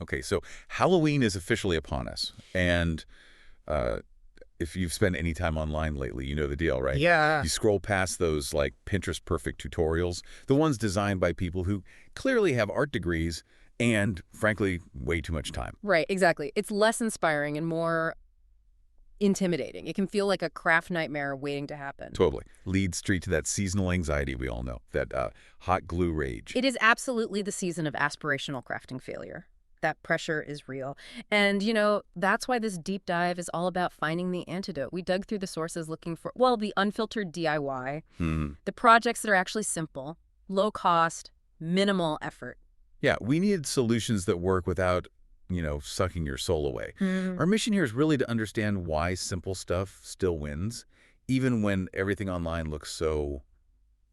Okay, so Halloween is officially upon us. And uh, if you've spent any time online lately, you know the deal, right? Yeah. You scroll past those, like, Pinterest perfect tutorials, the ones designed by people who clearly have art degrees and, frankly, way too much time. Right, exactly. It's less inspiring and more intimidating. It can feel like a craft nightmare waiting to happen. Totally. Leads straight to that seasonal anxiety we all know, that hot glue rage. It is absolutely the season of aspirational crafting failure. That pressure is real. And, that's why this deep dive is all about finding the antidote. We dug through the sources looking for, well, the unfiltered DIY, the projects that are actually simple, low cost, minimal effort. Yeah, we needed solutions that work without, sucking your soul away. Our mission here is really to understand why simple stuff still wins, even when everything online looks so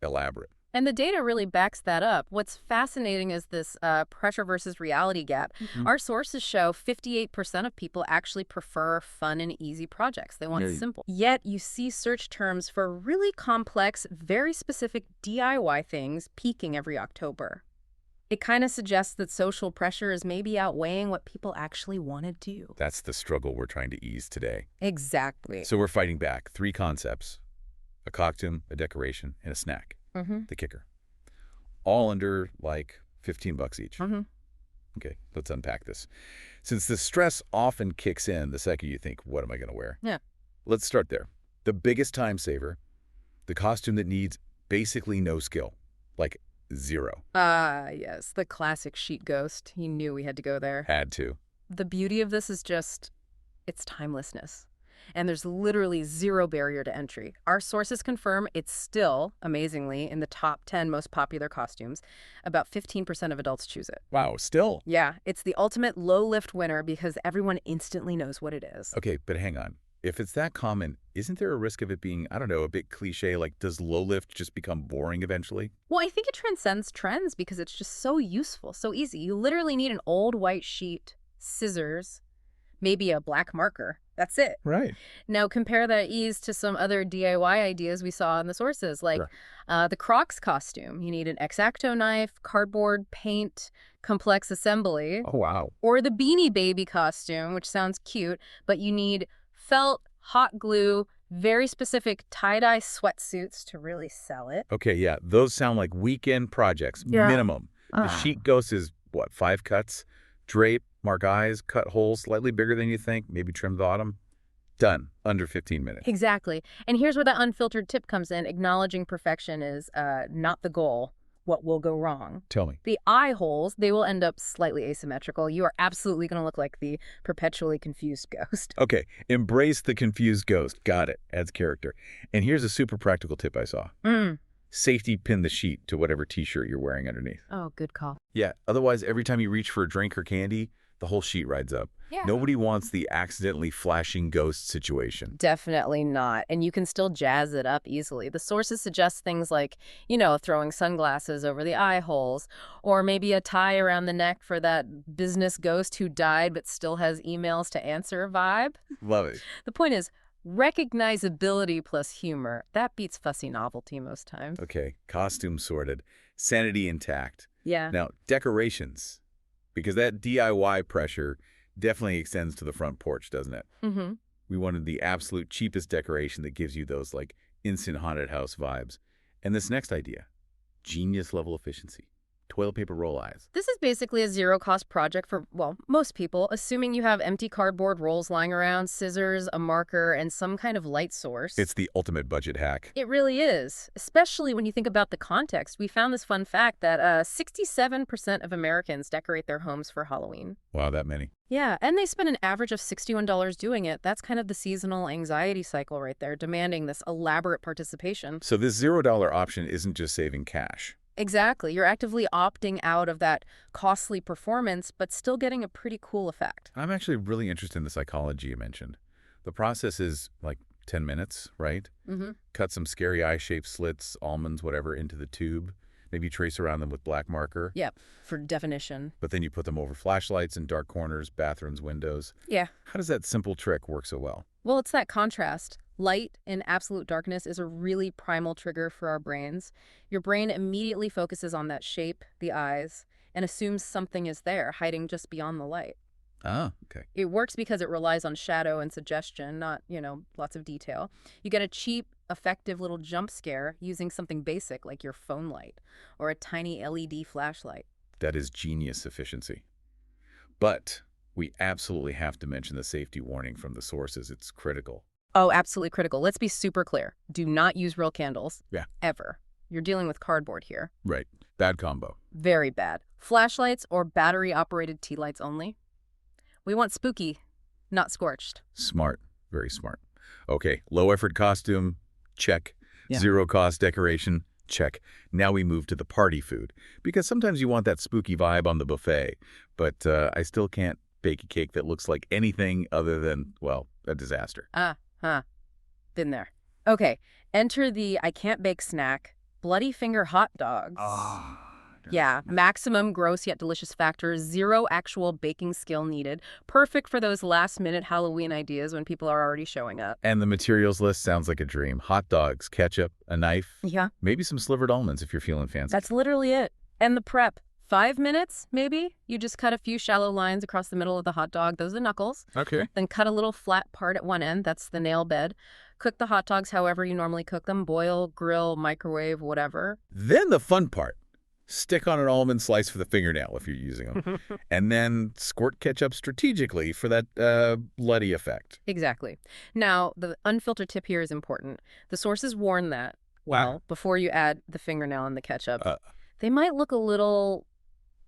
elaborate. And the data really backs that up. What's fascinating is this pressure versus reality gap. Our sources show 58% of people actually prefer fun and easy projects. They want simple. Yet you see search terms for really complex, very specific DIY things peaking every October. It kind of suggests that social pressure is maybe outweighing what people actually want to do. That's the struggle we're trying to ease today. Exactly. So we're fighting back. 3 concepts: a costume, a decoration, and a snack. The kicker. All under, like, $15 each. Okay, let's unpack this. Since the stress often kicks in the second you think, what am I going to wear? Yeah. Let's start there. The biggest time saver, the costume that needs basically no skill, like 0. Yes, the classic sheet ghost. He knew we had to go there. Had to. The beauty of this is just its timelessness. And there's literally 0 barrier to entry. Our sources confirm it's still, amazingly, in the top 10 most popular costumes. About 15% of adults choose it. Wow, still? Yeah, it's the ultimate low-lift winner because everyone instantly knows what it is. Okay, but hang on. If it's that common, isn't there a risk of it being, I don't know, a bit cliche? Like, does low lift just become boring eventually? Well, I think it transcends trends because it's just so useful, so easy. You literally need an old white sheet, scissors, maybe a black marker. That's it. Right. Now compare that ease to some other DIY ideas we saw in the sources, like the Crocs costume. You need an X-Acto knife, cardboard, paint, complex assembly. Oh, wow. Or the Beanie Baby costume, which sounds cute, but you need felt, hot glue, very specific tie-dye sweatsuits to really sell it. Okay, yeah, those sound like weekend projects, minimum. The sheet ghost is, what, 5 cuts? Drape, mark eyes, cut holes slightly bigger than you think, maybe trim the bottom. Done. Under 15 minutes. Exactly. And here's where that unfiltered tip comes in. Acknowledging perfection is not the goal. What will go wrong? Tell me. The eye holes, they will end up slightly asymmetrical. You are absolutely going to look like the perpetually confused ghost. Okay, embrace the confused ghost. Got it. Adds character. And here's a super practical tip I saw. Safety pin the sheet to whatever t-shirt you're wearing underneath. Oh, good call. Yeah, otherwise every time you reach for a drink or candy, the whole sheet rides up. Yeah. Nobody wants the accidentally flashing ghost situation. Definitely not. And you can still jazz it up easily. The sources suggest things like, throwing sunglasses over the eye holes, or maybe a tie around the neck for that business ghost who died but still has emails to answer vibe. Love it. The point is, recognizability plus humor, that beats fussy novelty most times. Okay, costume sorted, sanity intact. Yeah. Now, decorations, because that DIY pressure definitely extends to the front porch, doesn't it? We wanted the absolute cheapest decoration that gives you those, like, instant haunted house vibes. And this next idea, genius level efficiency. Toilet paper roll eyes. This is basically a zero-cost project for, well, most people, assuming you have empty cardboard rolls lying around, scissors, a marker, and some kind of light source. It's the ultimate budget hack. It really is, especially when you think about the context. We found this fun fact that 67% of Americans decorate their homes for Halloween. Wow, that many. Yeah, and they spend an average of $61 doing it. That's kind of the seasonal anxiety cycle right there, demanding this elaborate participation. So this $0 option isn't just saving cash. Exactly. You're actively opting out of that costly performance, but still getting a pretty cool effect. I'm actually really interested in the psychology you mentioned. The process is like 10 minutes, right? Cut some scary eye-shaped slits, almonds, whatever, into the tube. Maybe trace around them with black marker. Yep, for definition. But then you put them over flashlights in dark corners, bathrooms, windows. Yeah. How does that simple trick work so well? Well, it's that contrast. Light in absolute darkness is a really primal trigger for our brains. Your brain immediately focuses on that shape, the eyes, and assumes something is there, hiding just beyond the light. Ah, okay. It works because it relies on shadow and suggestion, not, lots of detail. You get a cheap, effective little jump scare using something basic like your phone light or a tiny LED flashlight. That is genius efficiency. But we absolutely have to mention the safety warning from the sources. It's critical. Oh, absolutely critical. Let's be super clear. Do not use real candles. Yeah. Ever. You're dealing with cardboard here. Right. Bad combo. Very bad. Flashlights or battery-operated tea lights only. We want spooky, not scorched. Smart. Very smart. Okay. Low-effort costume. Check. Yeah. Zero-cost decoration. Check. Now we move to the party food. Because sometimes you want that spooky vibe on the buffet. But I still can't bake a cake that looks like anything other than, well, a disaster. Been there. Okay. Enter the I can't bake snack, bloody finger hot dogs. Yeah, maximum gross yet delicious factor, zero actual baking skill needed. Perfect for those last-minute Halloween ideas when people are already showing up. And the materials list sounds like a dream. Hot dogs, ketchup, a knife. Yeah. Maybe some slivered almonds if you're feeling fancy. That's literally it. And the prep. 5 minutes, maybe? You just cut a few shallow lines across the middle of the hot dog. Those are the knuckles. Okay. Then cut a little flat part at one end. That's the nail bed. Cook the hot dogs however you normally cook them. Boil, grill, microwave, whatever. Then the fun part. Stick on an almond slice for the fingernail if you're using them. And then squirt ketchup strategically for that bloody effect. Exactly. Now, the unfiltered tip here is important. The sources warn that, before you add the fingernail and the ketchup, they might look a little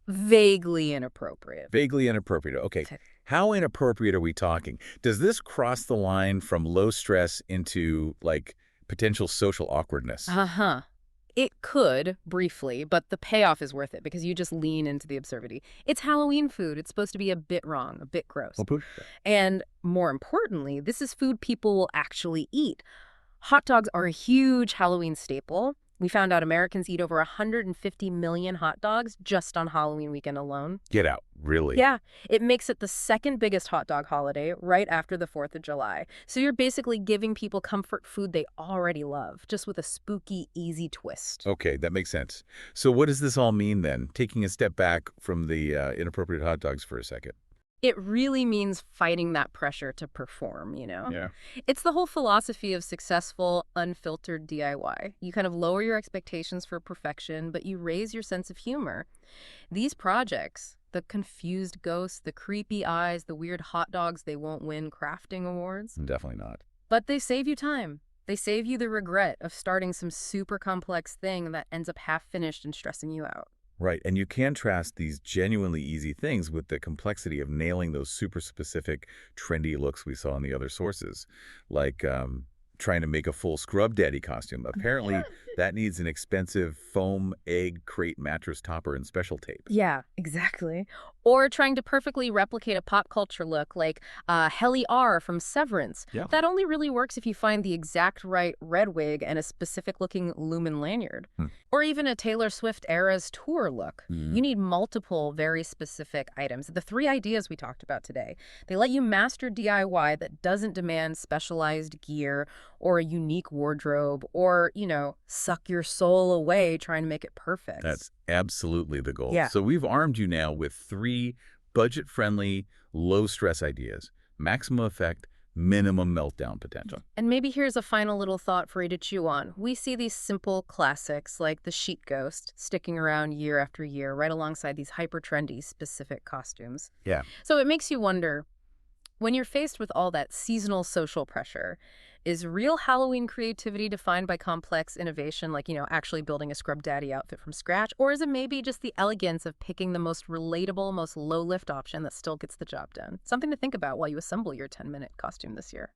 vaguely inappropriate. Vaguely inappropriate. Okay. How inappropriate are we talking? Does this cross the line from low stress into, like, potential social awkwardness? It could, briefly, but the payoff is worth it because you just lean into the absurdity. It's Halloween food. It's supposed to be a bit wrong, a bit gross. And more importantly, this is food people will actually eat. Hot dogs are a huge Halloween staple. We found out Americans eat over 150 million hot dogs just on Halloween weekend alone. Get out. Really? Yeah. It makes it the second biggest hot dog holiday right after the 4th of July. So you're basically giving people comfort food they already love, just with a spooky, easy twist. Okay, that makes sense. So what does this all mean then? Taking a step back from the inappropriate hot dogs for a second. It really means fighting that pressure to perform, Yeah. It's the whole philosophy of successful, unfiltered DIY. You kind of lower your expectations for perfection, but you raise your sense of humor. These projects, the confused ghosts, the creepy eyes, the weird hot dogs they won't win crafting awards. Definitely not. But they save you time. They save you the regret of starting some super complex thing that ends up half-finished and stressing you out. Right, and you contrast these genuinely easy things with the complexity of nailing those super specific, trendy looks we saw in the other sources, like trying to make a full Scrub Daddy costume. Apparently, that needs an expensive foam egg crate mattress topper and special tape. Yeah, exactly. Or trying to perfectly replicate a pop culture look like Helly R from Severance. Yeah. That only really works if you find the exact right red wig and a specific-looking lumen lanyard. Or even a Taylor Swift Eras tour look. You need multiple very specific items. The 3 ideas we talked about today, they let you master DIY that doesn't demand specialized gear or a unique wardrobe or, suck your soul away trying to make it perfect. That's absolutely the goal. Yeah. So we've armed you now with 3 budget-friendly, low-stress ideas. Maximum effect, minimum meltdown potential. And maybe here's a final little thought for you to chew on. We see these simple classics like the sheet ghost sticking around year after year right alongside these hyper-trendy specific costumes. Yeah. So it makes you wonder, when you're faced with all that seasonal social pressure, is real Halloween creativity defined by complex innovation, like, actually building a Scrub Daddy outfit from scratch? Or is it maybe just the elegance of picking the most relatable, most low-lift option that still gets the job done? Something to think about while you assemble your 10-minute costume this year.